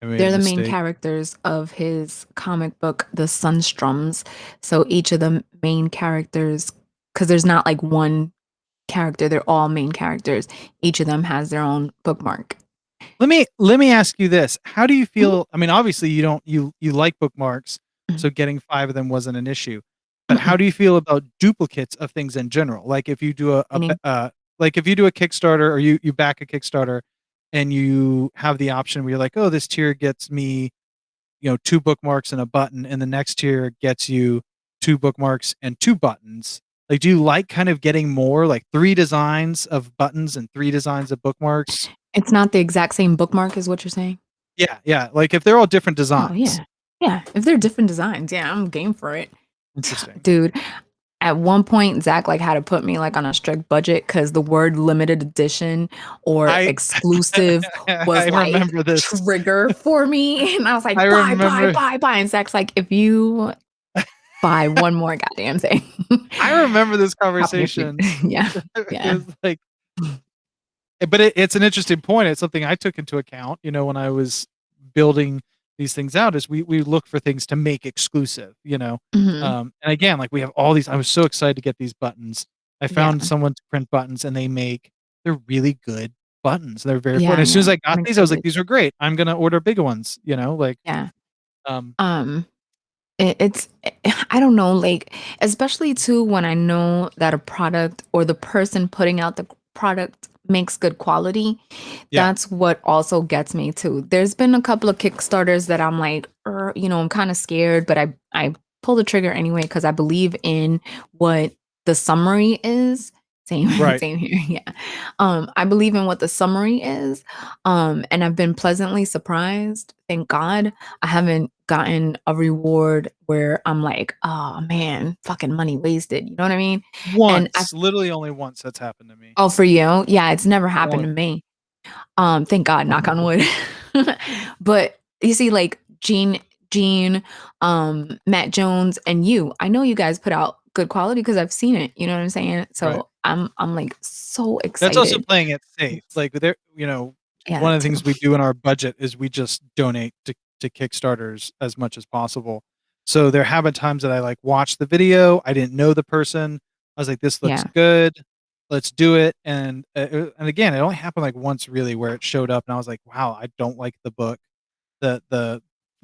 They're the main characters of his comic book, The Sunstroms. So each of the main characters, because there's not like one character, they're all main characters. Each of them has their own bookmark. Let me ask you this. How do you feel? I mean, obviously you like bookmarks, so getting 5 of them wasn't an issue. But how do you feel about duplicates of things in general? Like if you do if you do a Kickstarter, or you back a Kickstarter and you have the option where you're like, oh, this tier gets me, 2 bookmarks and a button, and the next tier gets you 2 bookmarks and 2 buttons. Like, do you like kind of getting more, like 3 designs of buttons and 3 designs of bookmarks? It's not the exact same bookmark, is what you're saying? Yeah. Like if they're all different Oh, designs. yeah. If they're different designs, yeah, I'm game for it. Interesting. Dude, at one point, Zach had to put me on a strict budget because the word limited edition or exclusive was remember this. trigger for me. And I was like, buy. And Zach's like, if you buy one more goddamn thing. I remember this conversation. Yeah. It was like, but it's an interesting point. It's something I took into account, when I was building these things out, is we look for things to make exclusive, and again, like we have all these, I was so excited to get these buttons. I found someone to print buttons, and they're really good buttons. They're very fun. As soon as I got these, I was like, these are great. I'm going to order bigger ones, like, it's I don't know, like, especially too when I know that a product or the person putting out the product makes good quality. That's what also gets me too. There's been a couple of Kickstarters that I'm like, I'm kind of scared, but I pull the trigger anyway because I believe in what the summary is. Same Right. same here. Yeah. I believe in what the summary is. And I've been pleasantly surprised. Thank God. I haven't gotten a reward where I'm like, oh man, fucking money wasted. You know what I mean? And Literally only once that's happened to me. oh, for you? Yeah, it's never happened Only to me. Thank God, knock on wood. But you see, like Gene, Matt Jones, and you. I know you guys put out good quality because I've seen it. You know what I'm saying? So Right. I'm like so That's also excited. playing it safe. Like there, Yeah, one that of the things too. we do in our budget is we just donate to Kickstarters as much as possible. So there have been times that I like watched the video. I didn't know the person. I was like, this looks Yeah. good. Let's do it. And again, it only happened like once really where it showed up and I was like, wow, I don't like the book.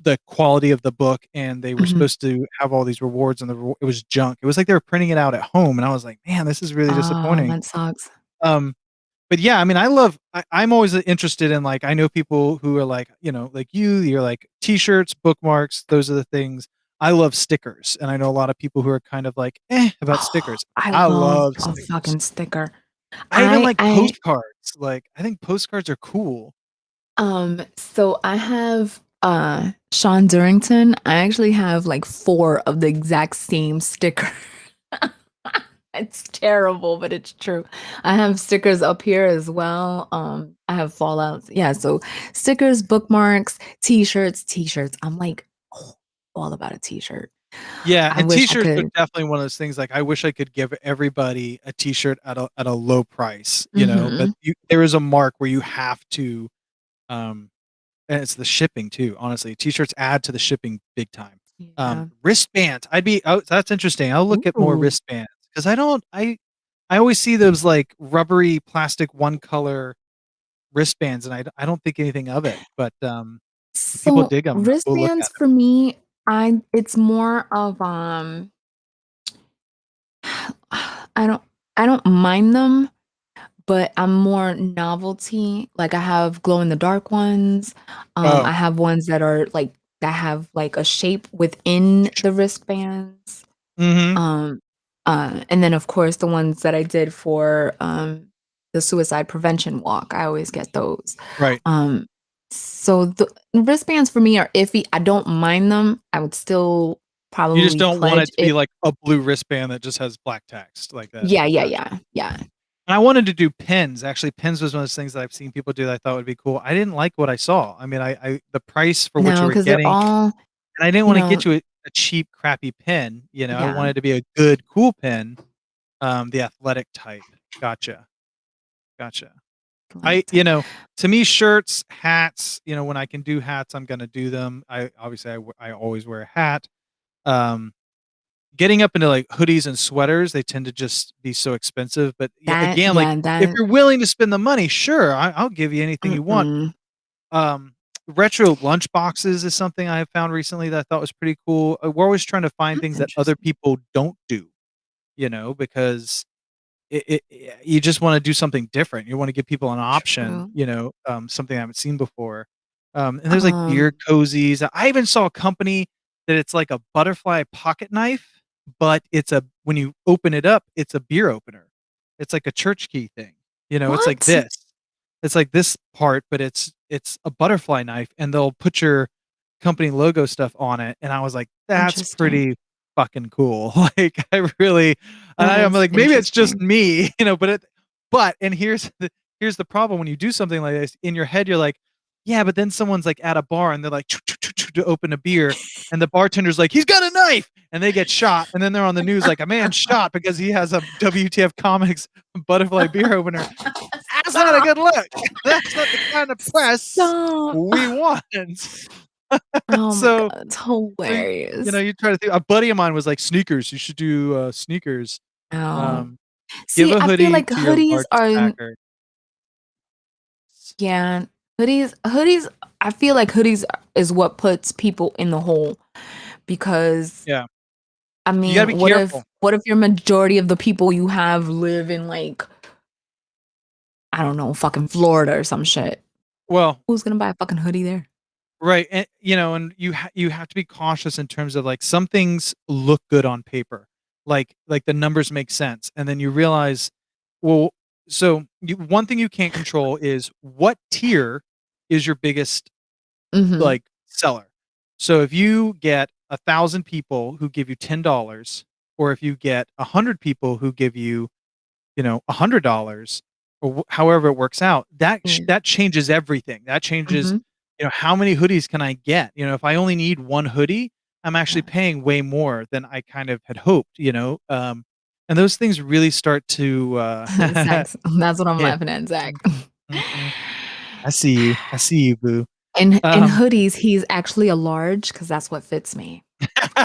The quality of the book, and they were Mhm. supposed to have all these rewards and it was junk. It was like they were printing it out at home and I was like, man, this is really Oh, disappointing. that sucks. But yeah, I mean, I'm always interested in like, I know people who are like, like you're like t-shirts, bookmarks, those are the things. I love stickers. And I know a lot of people who are kind of like, about stickers. I I love love a stickers. fucking sticker. I even like I postcards. Like, I think postcards are cool. So I have Sean Durrington. I actually have like 4 of the exact same sticker. It's terrible, but it's true. I have stickers up here as well. I have fallouts. Yeah, so stickers, bookmarks, t-shirts. I'm like all about a t-shirt. Yeah, I and wish I t-shirts are could. definitely one of those things. Like, I wish I could give everybody a t-shirt at a low price, but Mhm. there is a mark where you have to, um, and it's the shipping too, honestly. T-shirts add to the shipping big time. Yeah. Wristbands. That's interesting. I'll look at more Ooh. wristbands because I always see those like rubbery plastic one color wristbands and I don't think anything of it, but if people So dig them, we'll look wristbands at for me, it's more of I don't mind them, but I'm more novelty. Like I have glow in the dark ones. them. I have ones that are like that have like a shape within the wristbands. Mhm. Um, and then of course the ones that I did for the suicide prevention walk. I always get those. Right. Um, so the wristbands for me are iffy. I don't mind them. I would still You just probably don't want pledge it to be if like a blue wristband that just has black text like that. yeah, yeah, Gotcha. yeah, yeah. And I wanted to do pins. Actually, pins was one of those things that I've seen people do that I thought would be cool. I didn't like what I saw. I mean, I the price for what you No, were because they're getting, all, and I didn't you want to know, get you a cheap, crappy pin. I yeah. wanted to be a good, cool pin. The athletic type. Gotcha. Gotcha. Like, To me, shirts, hats, when I can do hats, I'm gonna do them. I always wear a hat. Um, Getting up into like hoodies and sweaters, they tend to just be so expensive. But yeah, that, again, like yeah, if that, you're willing to spend the money, sure, I'll give you anything you want. mm-mm. Um, Retro lunch boxes is something I have found recently that I thought was pretty cool. We're always trying to find That's things that other interesting. people don't do, because you just want to do something different. You want to give people an option, True. something I haven't seen before. And there's like beer Um, cozies. I even saw a company that it's like a butterfly pocket knife, but when you open it up, it's a beer opener. It's like a church key thing. It's like what? this. It's like this part, but it's a butterfly knife, and they'll put your company logo stuff on it. And I was like, that's Interesting. pretty fucking cool. Like I really, and That I'm is like, maybe it's just interesting. me, and here's the problem when you do something like this in your head, you're like, yeah, but then someone's like at a bar and they're like to open a beer, and the bartender's like, he's got a knife, and they get shot, and then they're on the news like a man shot because he has a WTF Comics butterfly beer opener. That's not a Stop. good look. That's not the kind of press Stop. we want. Oh my So, God. It's hilarious. you try to think. A buddy of mine was like, sneakers. You should do sneakers. Oh. Um, Give See, a I feel hoodie like to your hoodies largest are, backer. yeah, hoodies, I feel like hoodies is what puts people in the hole because Yeah, I you got to mean, be careful. what if your majority of the people you have live in like, I don't know, fucking Florida or some shit? Well, Who's gonna buy a fucking hoodie there? Right, and and you have to be cautious in terms of like some things look good on paper, like the numbers make sense, and then you realize, well, so one thing you can't control is what tier is your biggest Mhm. like seller. So if you get 1,000 people who give you $10, or if you get 100 people who give you $100, or however it works out, Yeah. that changes everything. That changes, Mhm. how many hoodies can I get? If I only need one hoodie, I'm actually Yeah. paying way more than I kind of had hoped. And those things really start to Zach's that's what I'm yeah. laughing at, Zach. Mhm. I see you. I see you, boo. In Um, hoodies, he's actually a large because that's what fits me.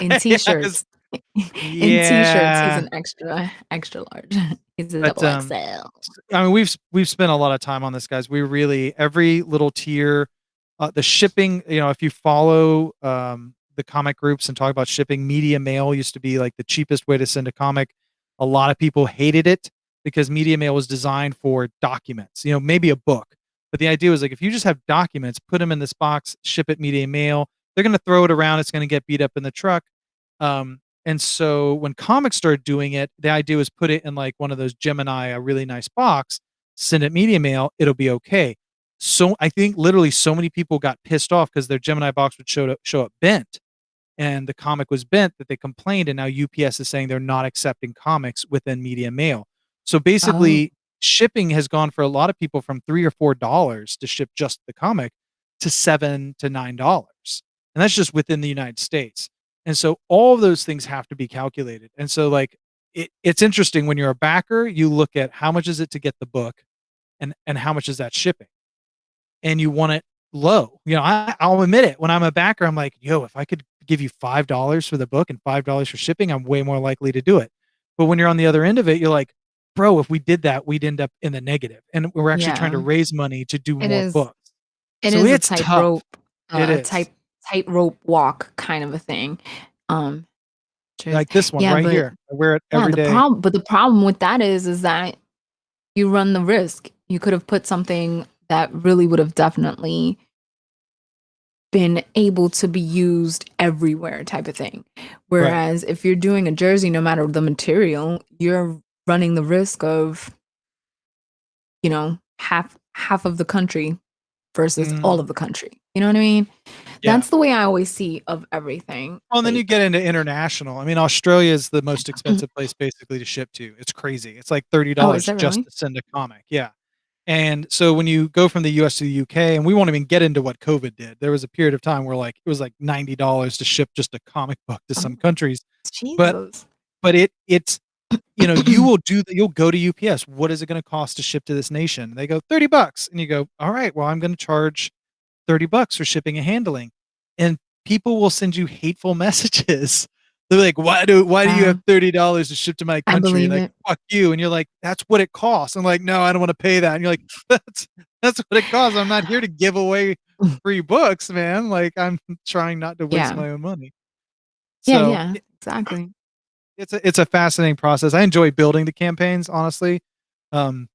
In yeah, 'cause T-shirts in T-shirts, he's yeah, an extra large. He's a but double XL. I mean, we've spent a lot of time on this, guys. We really every little tier, the shipping. If you follow the comic groups and talk about shipping, media mail used to be like the cheapest way to send a comic. A lot of people hated it because media mail was designed for documents. Maybe a book, but the idea was like if you just have documents, put them in this box, ship it media mail. They're going to throw it around. It's going to get beat up in the truck. And so when comics started doing it, the idea was put it in like one of those Gemini, a really nice box, send it media mail, it'll be okay. So I think literally so many people got pissed off because their Gemini box would show up bent, and the comic was bent, that they complained, and now UPS is saying they're not accepting comics within media mail. So Oh, basically, shipping has gone for a lot of people from $3 or $4 to ship just the comic to $7 to $9, and that's just within the United States. And so all of those things have to be calculated. And so like it's interesting when you're a backer, you look at how much is it to get the book, and how much is that shipping, and you want it low. I'll admit it. When I'm a backer, I'm like, yo, if I could give you $5 for the book and $5 for shipping, I'm way more likely to do it. But when you're on the other end of it, you're like, bro, if we did that, we'd end up in the negative. And we're actually trying to yeah. raise money to do It more is books. it So is a it's tough. tightrope, It a is. tightrope walk kind of a thing. Um, Truth. Like this one Yeah, right but here. I wear it yeah, every day. the problem with that is that you run the risk. You could have put something that really would have definitely been able to be used everywhere type of thing. Right. Whereas if you're doing a jersey, no matter the material, you're running the risk of, half of the country versus all Mhm. of the country. You know what I mean? Yeah. That's the way I always see of everything. Well, and then you Like, get into international. I mean, Australia is the most expensive place basically to ship to. It's crazy. It's like oh, is $30 that just really? to send a comic. Yeah. And so when you go from the US to the UK, and we won't even get into what COVID did. There was a period of time where like it was like $90 to ship just a comic book to some Oh, countries. But Jesus. it's you'll go to UPS. What is it going to cost to ship to this nation? They go $30, and you go, all right, well, I'm going to charge $30 for shipping and handling. And people will send you hateful messages. They're like, why do you have $30 to ship to my I country? believe Like, it. fuck you. And you're like, that's what it costs. I'm like, no, I don't want to pay that. And you're like, that's what it costs. I'm not here to give away free books, man. Like, I'm trying not to waste Yeah. my own money. Yeah, So yeah, exactly. it's a fascinating process. I enjoy building the campaigns, honestly. Um,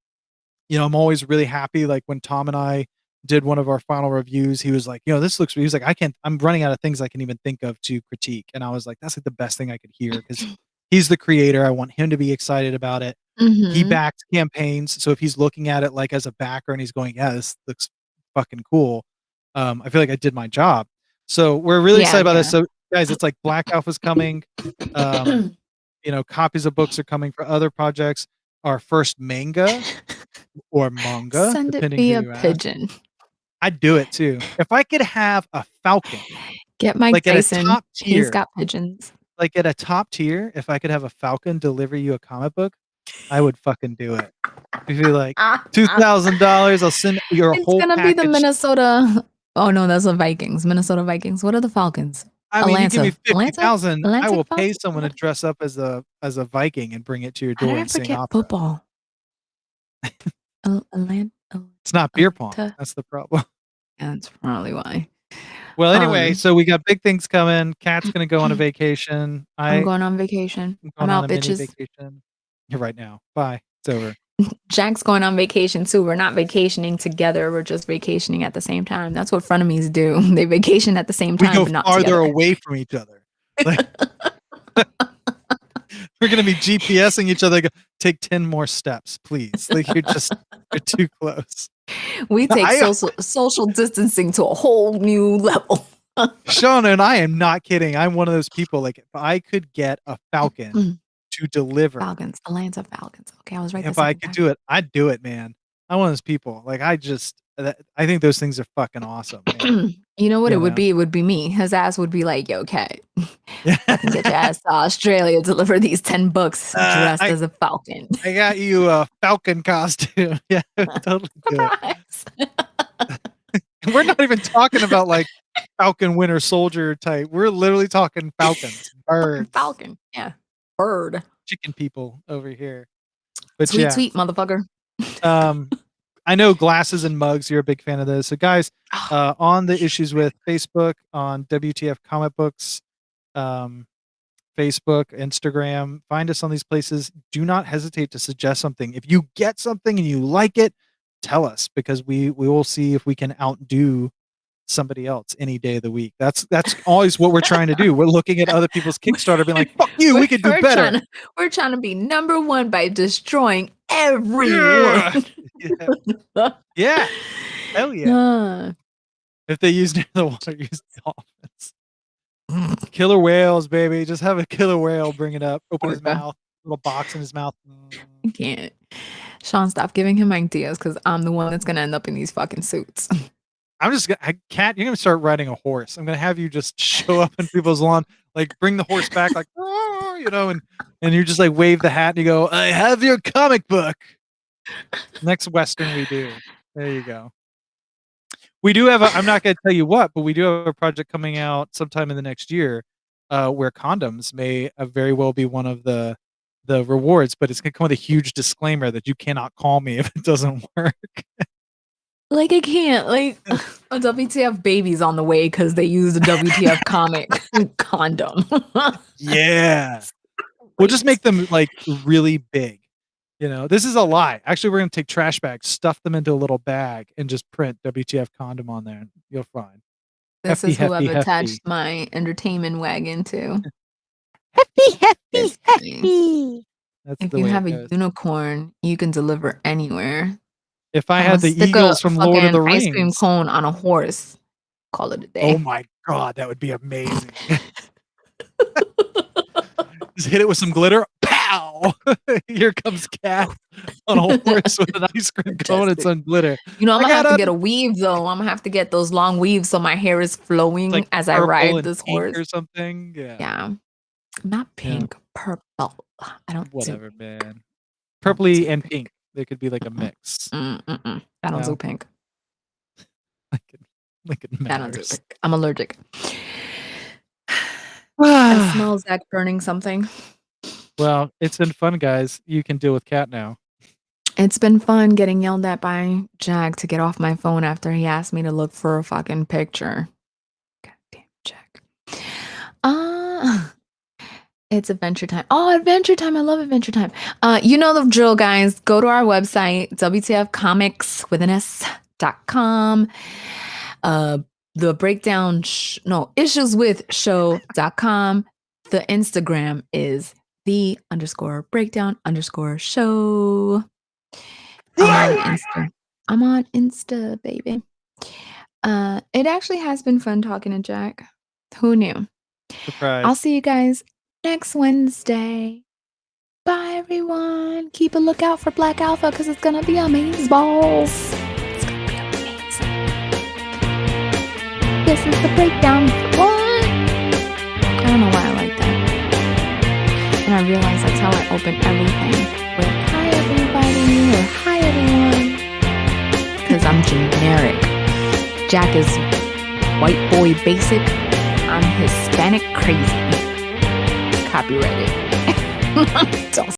I'm always really happy. Like when Tom and I did one of our final reviews, he was like, he was like, I'm running out of things I can even think of to critique. And I was like, that's like the best thing I could hear because he's the creator. I want him to be excited about it. He Mhm. backs campaigns. So if he's looking at it like as a backer and he's going, yeah, this looks fucking cool. I feel like I did my job. So we're really Yeah, excited about this. yeah. So guys, it's like Black Alpha's coming. Um, copies of books are coming for other projects. Our first manga or manga, Send it depending who via you ask. pigeon. I'd do it too. If I could have a falcon, Get Mike like at a Tyson. top He's tier, got pigeons. like at a top tier, if I could have a falcon deliver you a comic book, I would fucking do it. If you're like $2,000, I'll send your It's whole gonna be the package. Minnesota. Oh no, that's the Vikings. Minnesota Vikings. What are the Falcons? I mean, you give me Atlanta? 50,000, I Atlantic will pay Falcons? someone to dress up as a Viking and bring it to your How did door I and sing forget opera. football? Atlanta. It's not beer pong. Atlanta. That's the problem. That's probably why. Well, anyway, Um, so we got big things coming. Kat's gonna go on a vacation. I'm going on vacation. I'm I'm going on out, a mini bitches. vacation. Right now. Bye. It's over. Jack's going on vacation too. We're not vacationing together. We're just vacationing at the same time. That's what frenemies do. They vacation at the same We time, go but not farther together. away from each other. Like, we're gonna be GPSing each other. Take 10 more steps, please. Like you're too close. We take I- social distancing to a whole new level. Sean and I am not kidding. I'm one of those people. Like if I could get a falcon to deliver, Falcons, a lance of falcons. Okay, I was right. if I could do it, I'd do it, man. I'm one of those people. Like I think those things are fucking awesome. Man. You know what You it would know? be? It would be me. His ass would be like, "Yo, cat, Yeah. get your ass to Australia, deliver these 10 books dressed as a falcon." I got you a falcon costume. Yeah, totally do it. Surprise. We're not even talking about like Falcon Winter Soldier type. We're literally talking falcons, birds, Falcon. Yeah. Bird. chicken people over here. But Sweet, yeah, sweet motherfucker. I know glasses and mugs. You're a big fan of those. So guys, on the Issues With Facebook, on WTF Comic Books, Facebook, Instagram, find us on these places. Do not hesitate to suggest something. If you get something and you like it, tell us, because we will see if we can outdo somebody else any day of the week. That's always what we're trying to do. We're looking at other people's Kickstarter being like, fuck you, we could do better. We're trying to be number one by destroying everyone. Yeah. Hell yeah. Uh, If they use near the water, use dolphins. Killer whales, baby. Just have a killer whale bring it up. Open his Orca. mouth. Little box in his mouth. I can't. Sean, stop giving him ideas because I'm the one that's gonna end up in these fucking suits. I'm just gonna, Kat, you're gonna start riding a horse. I'm gonna have you just show up in people's lawn, like bring the horse back, like, "Oh," you know, and you just like wave the hat and you go, "I have your comic book." Next Western we do. There you go. We do have I'm not gonna tell you what, but we do have a project coming out sometime in the next year, where condoms may very well be one of the rewards, but it's gonna come with a huge disclaimer that you cannot call me if it doesn't work. Like I can't. Like a WTF baby's on the way because they used a WTF comic condom. Yeah. We'll just make them like really big. You know, this is a lie. Actually, we're gonna take trash bags, stuff them into a little bag, and just print WTF condom on there, and you'll find. This Hefty, is who I've hefty, attached hefty. my entertainment wagon to. Hefty, hefty, This thing. hefty. That's If the you way have it a goes. unicorn, you can deliver anywhere. If I I'ma had the stick eagles a from Lord of the fucking ice cream Rings, cone on a horse. Call it a day. oh my god, that would be amazing. Just hit it with some glitter. Pow! Here comes Cat on a horse with an ice cream cone and some glitter. You know, I'm I gonna have got to a- get a weave though. I'm gonna have to get those long weaves so my hair is flowing Like as I purple ride and this pink horse. or something. Yeah. Yeah. Not pink, purple. I don't do Whatever, man. Purpley and pink. They could be like a mix. I don't No. do pink. Like it I don't do matters. pink. I'm allergic. I smell Zach burning something. Well, it's been fun, guys. You can deal with Cat now. It's been fun getting yelled at by Jack to get off my phone after he asked me to look for a fucking picture. God damn Jack. It's Adventure Time. Oh, Adventure Time. I love Adventure Time. You know the drill, guys. Go to our website, WTFcomics.com. The breakdown, issueswithshow.com. The Instagram is _breakdown_show. I'm on Insta, baby. It actually has been fun talking to Jack. Who knew? Surprise. I'll see you guys next Wednesday. Bye, everyone. Keep a lookout for Black Alpha because it's gonna be amazing balls. It's gonna be amazing. This is the breakdown. What? I don't know why I like that. And I realize that's how I open everything. With hi everybody or hi everyone. Because I'm generic. Jack is white boy basic. I'm Hispanic crazy. Copyrighted. Don't